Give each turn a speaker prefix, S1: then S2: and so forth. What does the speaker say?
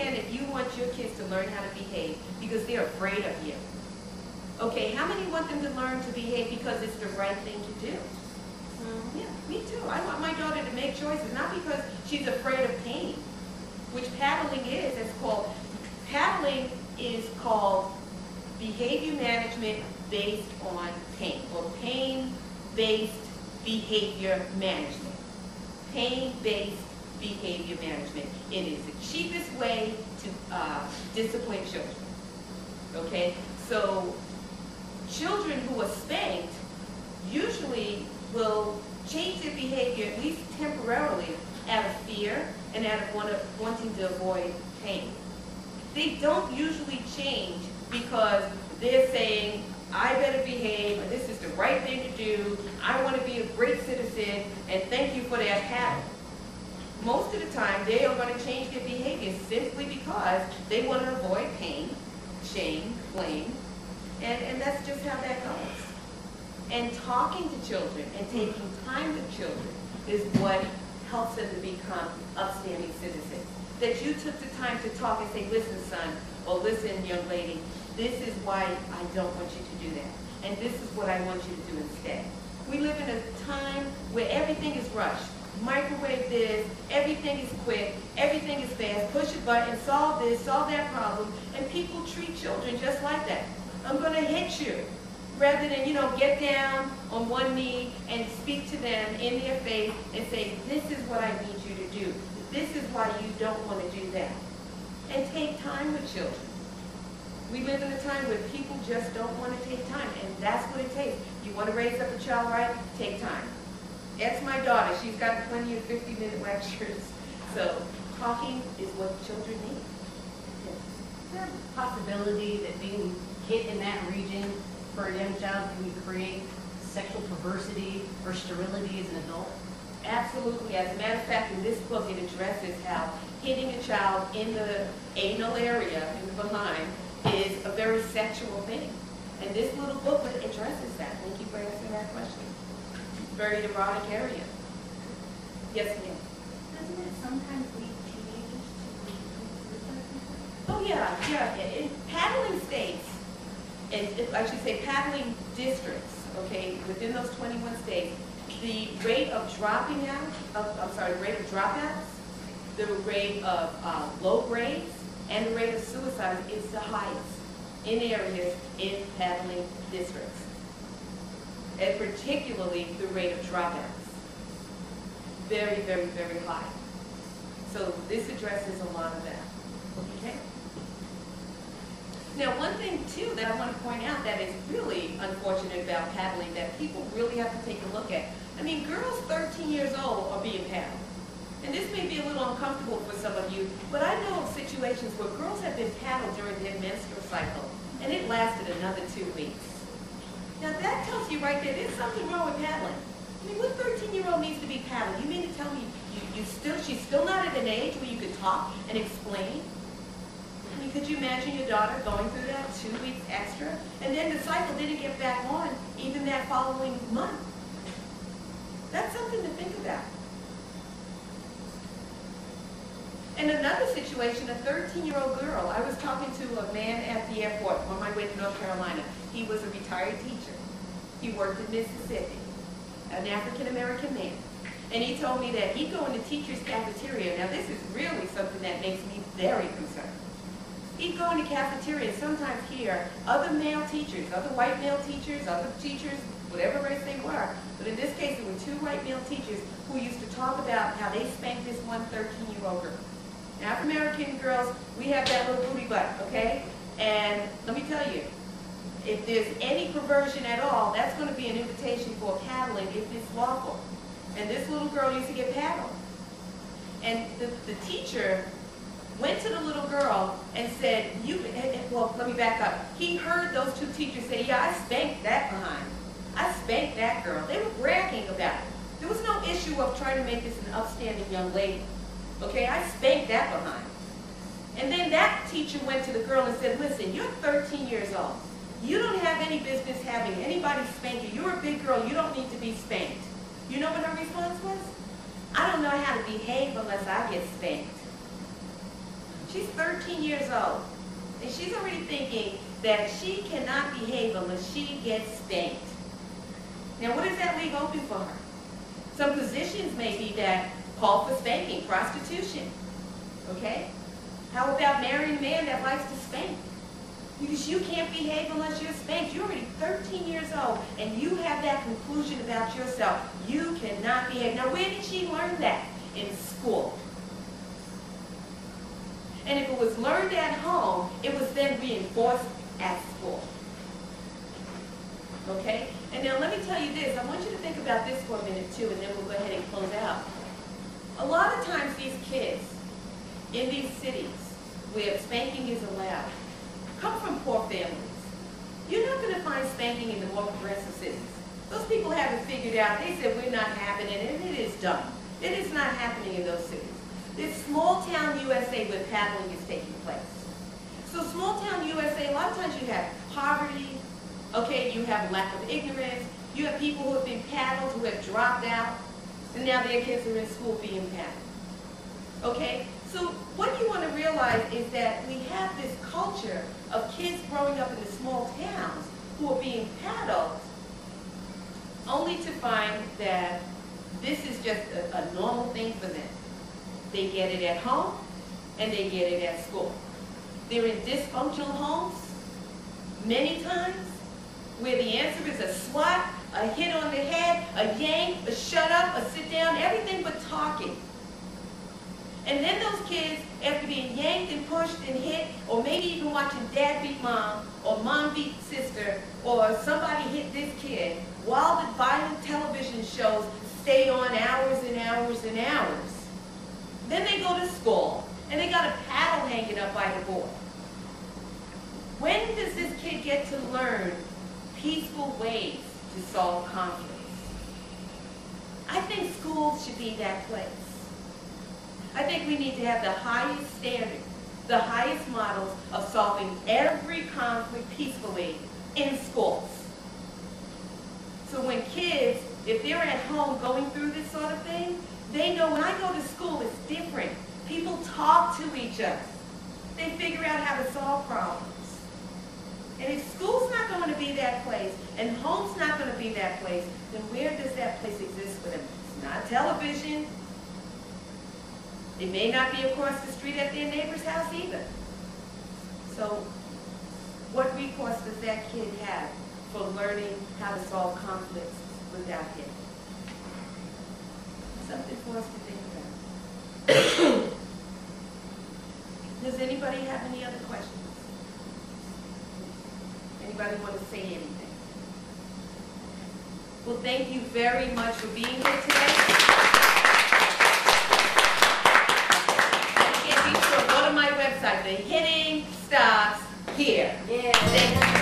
S1: understand if you want your kids to learn how to behave because they're afraid of you. Okay, how many want them to learn to behave because it's the right thing to do? Yeah, me too. I want my daughter to make choices, not because she's afraid of pain, which paddling is. Paddling is called behavior management based on pain, or pain-based behavior management. Pain-based behavior management. It is the cheapest way to discipline children. Okay, so children who are spanked usually will change their behavior, at least temporarily, out of fear and out of wanting to avoid pain. They don't usually change because they're saying, I better behave, and this is the right thing to do, I want to be a great citizen, and thank you for that paddle. Most of the time, they are going to change their behavior simply because they want to avoid pain, shame, blame, and that's just how that goes. And talking to children and taking time with children is what helps them to become upstanding citizens. That you took the time to talk and say, listen, son, or listen, young lady, this is why I don't want you to do that. And this is what I want you to do instead. We live in a time where everything is rushed. Microwave this, everything is quick, everything is fast, push a button, solve this, solve that problem, and people treat children just like that. I'm going to hit you, rather than, get down on one knee and speak to them in their face and say, this is what I need you to do. This is why you don't want to do that. And take time with children. We live in a time where people just don't want to take time, and that's what it takes. You want to raise up a child right? Take time. Ask my daughter. She's got plenty of 50-minute lectures. So talking is what children need.
S2: Is there a possibility that being hit in that region for a young child can create sexual perversity or sterility as an adult?
S1: Absolutely. As a matter of fact, in this book, it addresses how hitting a child in the anal area, in the behind, is a very sexual thing. And this little booklet addresses that. Thank you for asking that question. It's a very erotic area. Yes, ma'am?
S3: Doesn't it sometimes lead teenagers to suicide?
S1: Oh, yeah. In paddling states, and I should say paddling districts, okay, within those 21 states, the rate of dropping out, the rate of dropouts, the rate of low grades, and the rate of suicides is the highest in areas in paddling districts. And particularly the rate of dropouts. Very, very, very high. So this addresses a lot of that. Okay? Now, one thing, too, that I want to point out that is really unfortunate about paddling that people really have to take a look at. I mean, girls 13 years old are being paddled. And this may be a little uncomfortable for some of you, but I know of situations where girls have been paddled during their menstrual cycle, and it lasted another 2 weeks. Now, that tells you right there, there's something wrong with paddling. I mean, what 13-year-old needs to be paddled? You mean to tell me she's still not at an age where you could talk and explain? I mean, could you imagine your daughter going through that 2 weeks extra? And then the cycle didn't get back on even that following month. That's something to think about. And another situation, a 13-year-old girl, I was talking to a man at the airport on my way to North Carolina. He was a retired teacher. He worked in Mississippi, an African-American man. And he told me that he'd go in the teacher's cafeteria. Now, this is really something that makes me very concerned. He'd go in the cafeteria and sometimes hear other male teachers, other white male teachers, other teachers, whatever race they were, but in this case, there were 2 white male teachers who used to talk about how they spanked this one 13-year-old girl. Now, African-American girls, we have that little booty butt, okay? And let me tell you, if there's any perversion at all, that's going to be an invitation for paddling if it's lawful. And this little girl used to get paddled. And the teacher went to the little girl and said, well, let me back up. He heard those 2 teachers say, yeah, I spanked that behind. I spanked that girl. They were bragging about it. There was no issue of trying to make this an upstanding young lady. Okay, I spanked that behind. And then that teacher went to the girl and said, listen, you're 13 years old. You don't have any business having anybody spank you. You're a big girl. You don't need to be spanked. You know what her response was? I don't know how to behave unless I get spanked. She's 13 years old. And she's already thinking that she cannot behave unless she gets spanked. Now, what does that leave open for her? Some positions may be that call for spanking, prostitution. Okay? How about marrying a man that likes to spank? Because you can't behave unless you're spanked. You're already 13 years old, and you have that conclusion about yourself. You cannot behave. Now, where did she learn that? In school. And if it was learned at home, it was then reinforced at school. Okay? And now let me tell you this. I want you to think about this for a minute, too, and then we'll go ahead and close out. A lot of times these kids in these cities where spanking is allowed come from poor families. You're not going to find spanking in the more progressive cities. Those people haven't figured out. They said we're not having it, and it is done. It is not happening in those cities. It's small town USA where paddling is taking place. So small town USA, a lot of times you have poverty, okay, you have lack of ignorance, you have people who have been paddled, who have dropped out, and now their kids are in school being paddled. Okay? So what you want to realize is that we have this culture of kids growing up in the small towns who are being paddled, only to find that this is just a normal thing for them. They get it at home, and they get it at school. They're in dysfunctional homes, many times, where the answer is a swat, a hit on the head, a yank, a shut up, a sit down, everything but talking. And then those kids, after being yanked and pushed and hit, or maybe even watching dad beat mom, or mom beat sister, or somebody hit this kid, while the violent television shows stay on hours and hours and hours. Then they go to school, and they got a paddle hanging up by the board. When does this kid get to learn peaceful ways to solve conflicts? I think schools should be that place. I think we need to have the highest standards, the highest models of solving every conflict peacefully in schools. So when kids, if they're at home going through this sort of thing, they know when I go to school, it's different. People talk to each other. They figure out how to solve problems. And if school's not going to be that place, and home's not going to be that place, then where does that place exist for them? It's not television. It may not be across the street at their neighbor's house either. So what recourse does that kid have for learning how to solve conflicts without him? Something for us to think about. Does anybody have any other questions? Anybody want to say anything? Well, thank you very much for being here today. And again, be sure, go to my website. The hitting stops here.
S2: Yeah.
S1: Thank you.